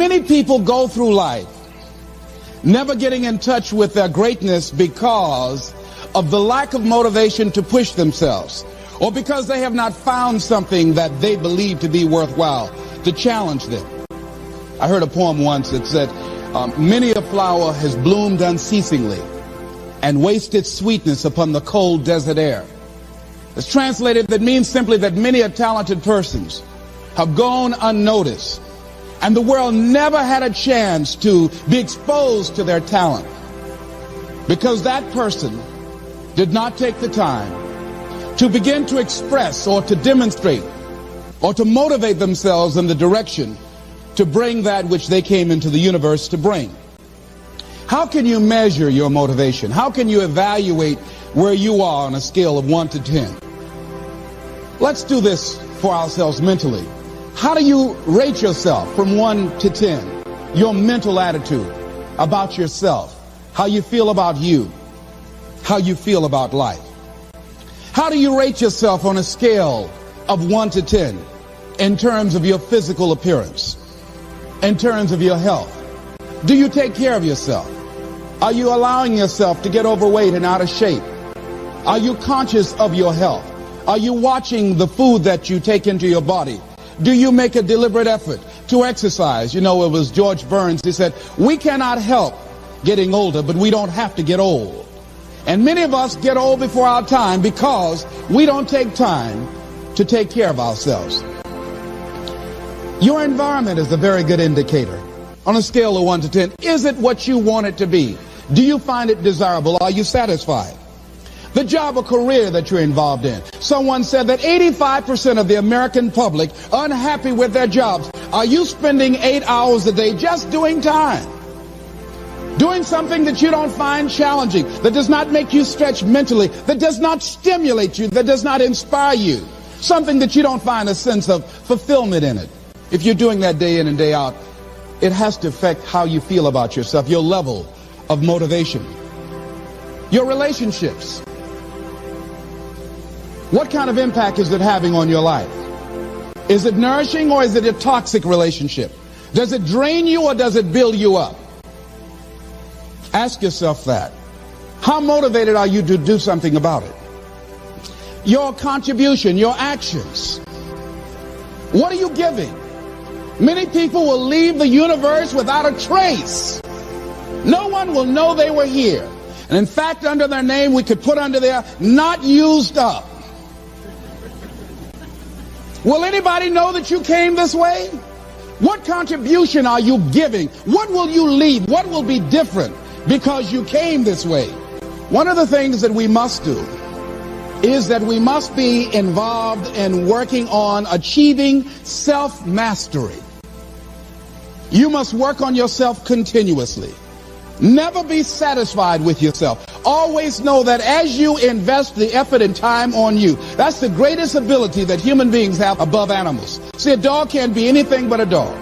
Many people go through life never getting in touch with their greatness because of the lack of motivation to push themselves, or because they have not found something that they believe to be worthwhile to challenge them. I heard a poem once that said, many a flower has bloomed unceasingly and wasted sweetness upon the cold desert air. It's translated, that means simply that many a talented persons have gone unnoticed, and the world never had a chance to be exposed to their talent because that person did not take the time to begin to express or to demonstrate or to motivate themselves in the direction to bring that which they came into the universe to bring. How can you measure your motivation? How can you evaluate where you are on a scale of 1 to 10? Let's do this for ourselves mentally. How do you rate yourself from 1 to 10? Your mental attitude about yourself, how you feel about you, how you feel about life. How do you rate yourself on a scale of 1 to 10 in terms of your physical appearance, in terms of your health? Do you take care of yourself? Are you allowing yourself to get overweight and out of shape? Are you conscious of your health? Are you watching the food that you take into your body? Do you make a deliberate effort to exercise? You know, it was George Burns. He said, we cannot help getting older, but we don't have to get old. And many of us get old before our time because we don't take time to take care of ourselves. Your environment is a very good indicator. On a scale of 1 to 10, is it what you want it to be? Do you find it desirable? Are you satisfied? The job or career that you're involved in. Someone said that 85% of the American public are unhappy with their jobs. Are you spending 8 hours a day just doing time? Doing something that you don't find challenging, that does not make you stretch mentally, that does not stimulate you, that does not inspire you. Something that you don't find a sense of fulfillment in it. If you're doing that day in and day out, it has to affect how you feel about yourself, your level of motivation. Your relationships. What kind of impact is it having on your life? Is it nourishing or is it a toxic relationship? Does it drain you or does it build you up? Ask yourself that. How motivated are you to do something about it? Your contribution, your actions. What are you giving? Many people will leave the universe without a trace. No one will know they were here. And in fact, under their name, we could put under there, not used up. Will anybody know that you came this way? What contribution are you giving? What will you leave? What will be different because you came this way? One of the things that we must do is that we must be involved in working on achieving self-mastery. You must work on yourself continuously. Never be satisfied with yourself. Always know that as you invest the effort and time on you, that's the greatest ability that human beings have above animals. See, a dog can't be anything but a dog.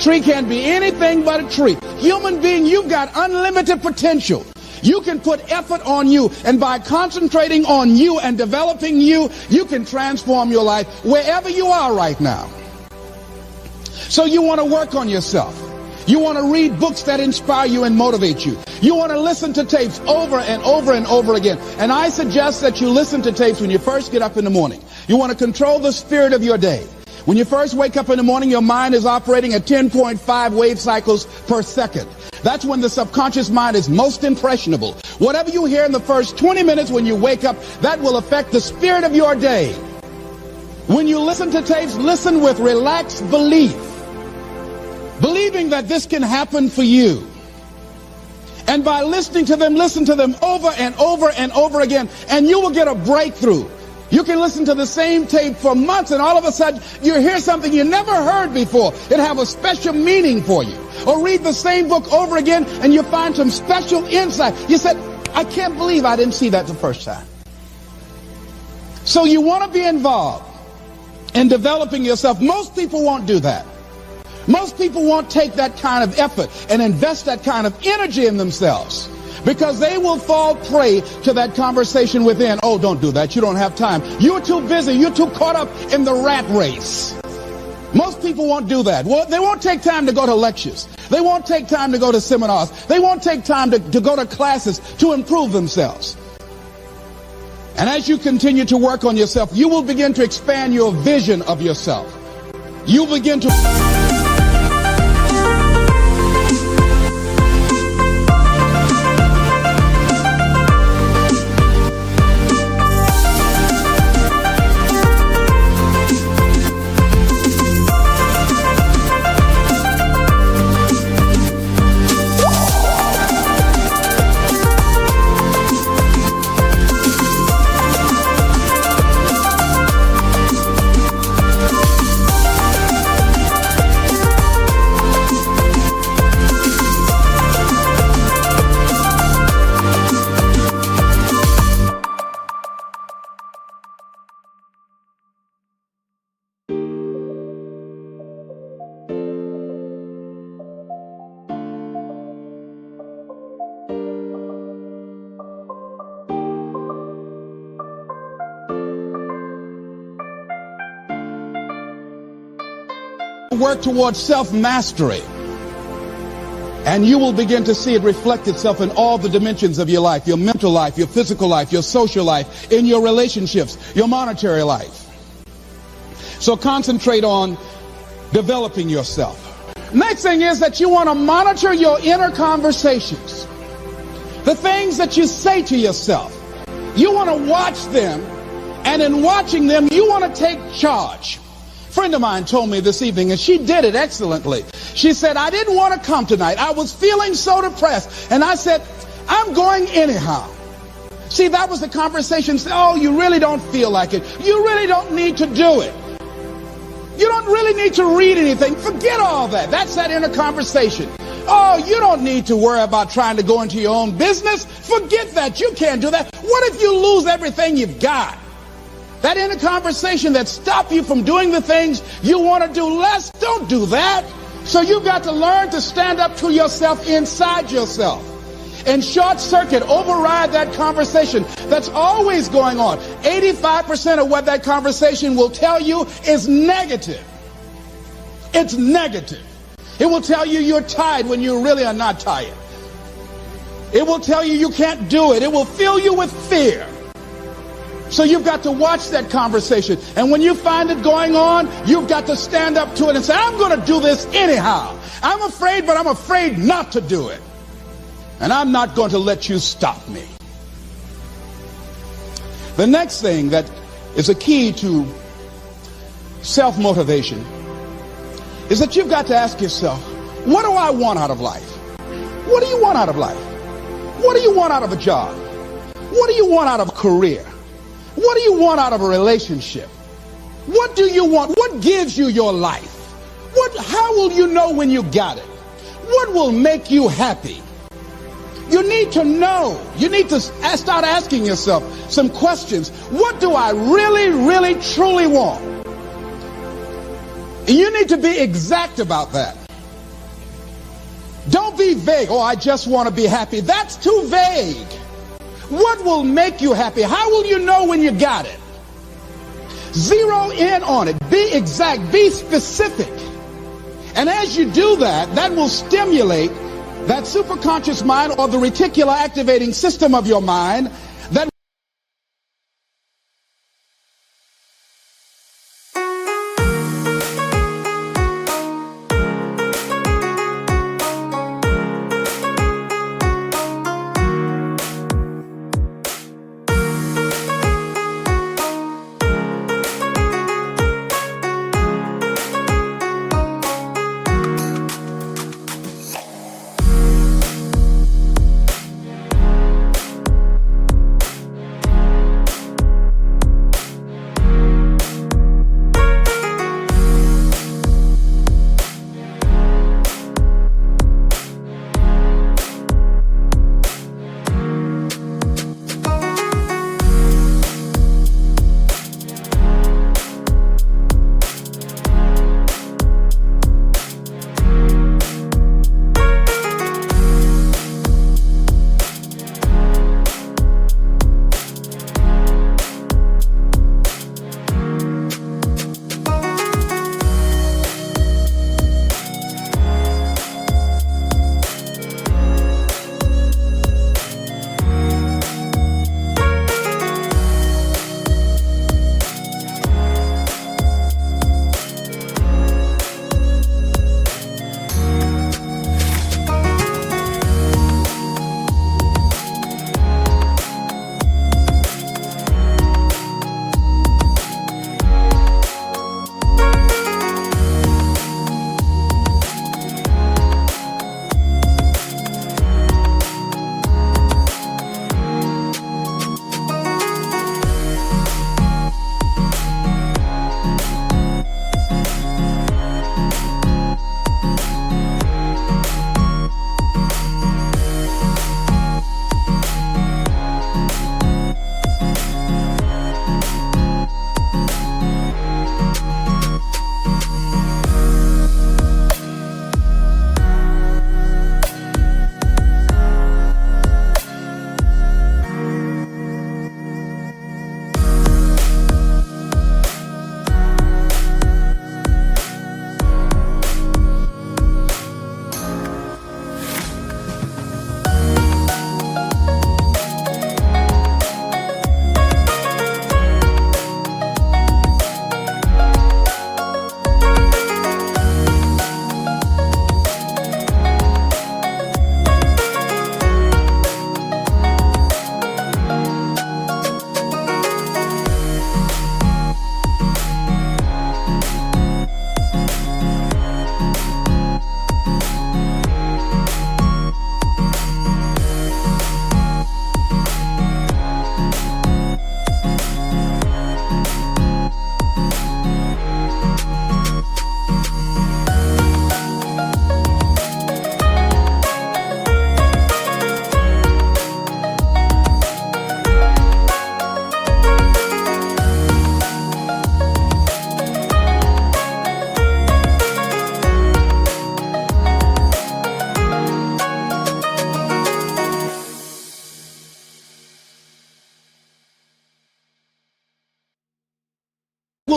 Tree can't be anything but a tree. Human being, you've got unlimited potential. You can put effort on you, and by concentrating on you and developing you, you can transform your life wherever you are right now. So you want to work on yourself. You want to read books that inspire you and motivate you. You want to listen to tapes over and over and over again. And I suggest that you listen to tapes when you first get up in the morning. You want to control the spirit of your day. When you first wake up in the morning, your mind is operating at 10.5 wave cycles per second. That's when the subconscious mind is most impressionable. Whatever you hear in the first 20 minutes when you wake up, that will affect the spirit of your day. When you listen to tapes, listen with relaxed belief. Believing that this can happen for you. And by listening to them, listen to them over and over and over again, and you will get a breakthrough. You can listen to the same tape for months, and all of a sudden you hear something you never heard before. It have a special meaning for you. Or read the same book over again, and you find some special insight. You said, I can't believe I didn't see that the first time. So you want to be involved in developing yourself. Most people won't do that. Most people won't take that kind of effort and invest that kind of energy in themselves because they will fall prey to that conversation within. Oh, don't do that. You don't have time. You're too busy. You're too caught up in the rat race. Most people won't do that. Well, they won't take time to go to lectures. They won't take time to go to seminars. They won't take time to go to classes to improve themselves. And as you continue to work on yourself, you will begin to expand your vision of yourself. You begin to... work towards self-mastery, and you will begin to see it reflect itself in all the dimensions of your life, your mental life, your physical life, your social life, in your relationships, your monetary life. So concentrate on developing yourself. Next thing is that you want to monitor your inner conversations, the things that you say to yourself. You want to watch them, and in watching them, you want to take charge. A friend of mine told me this evening, and she did it excellently. She said, I didn't want to come tonight. I was feeling so depressed. And I said, I'm going anyhow. See, that was the conversation. Oh, you really don't feel like it. You really don't need to do it. You don't really need to read anything. Forget all that. That's that inner conversation. Oh, you don't need to worry about trying to go into your own business. Forget that. You can't do that. What if you lose everything you've got? That inner conversation that stops you from doing the things you want to do less, don't do that. So you've got to learn to stand up to yourself inside yourself and short circuit, override that conversation that's always going on. 85% of what that conversation will tell you is negative. It's negative. It will tell you you're tired when you really are not tired. It will tell you you can't do it. It will fill you with fear. So you've got to watch that conversation. And when you find it going on, you've got to stand up to it and say, I'm going to do this anyhow. I'm afraid, but I'm afraid not to do it. And I'm not going to let you stop me. The next thing that is a key to self-motivation is that you've got to ask yourself, what do I want out of life? What do you want out of life? What do you want out of a job? What do you want out of a career? What do you want out of a relationship? What do you want? What gives you your life? How will you know when you got it? What will make you happy? You need to know. You need to start asking yourself some questions. What do I really, really, truly want? And you need to be exact about that. Don't be vague. Oh, I just want to be happy. That's too vague. What will make you happy? How will you know when you got it? Zero in on it. Be exact. Be specific. And as you do that, that will stimulate that superconscious mind, or the reticular activating system of your mind, that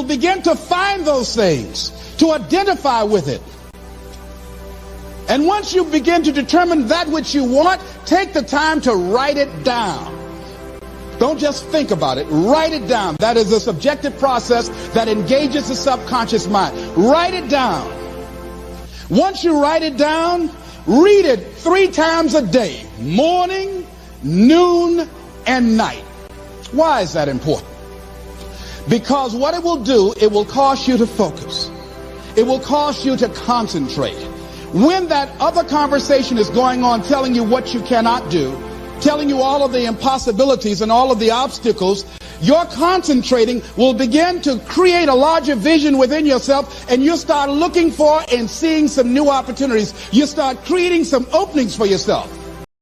you'll begin to find those things, to identify with it. And once you begin to determine that which you want, take the time to write it down. Don't just think about it. Write it down. That is a subjective process that engages the subconscious mind. Write it down. Once you write it down, read it 3 times a day, morning, noon, and night. Why is that important? Because what it will do, it will cause you to focus. It will cause you to concentrate. When that other conversation is going on telling you what you cannot do, telling you all of the impossibilities and all of the obstacles, your concentrating will begin to create a larger vision within yourself, and you'll start looking for and seeing some new opportunities. You start creating some openings for yourself.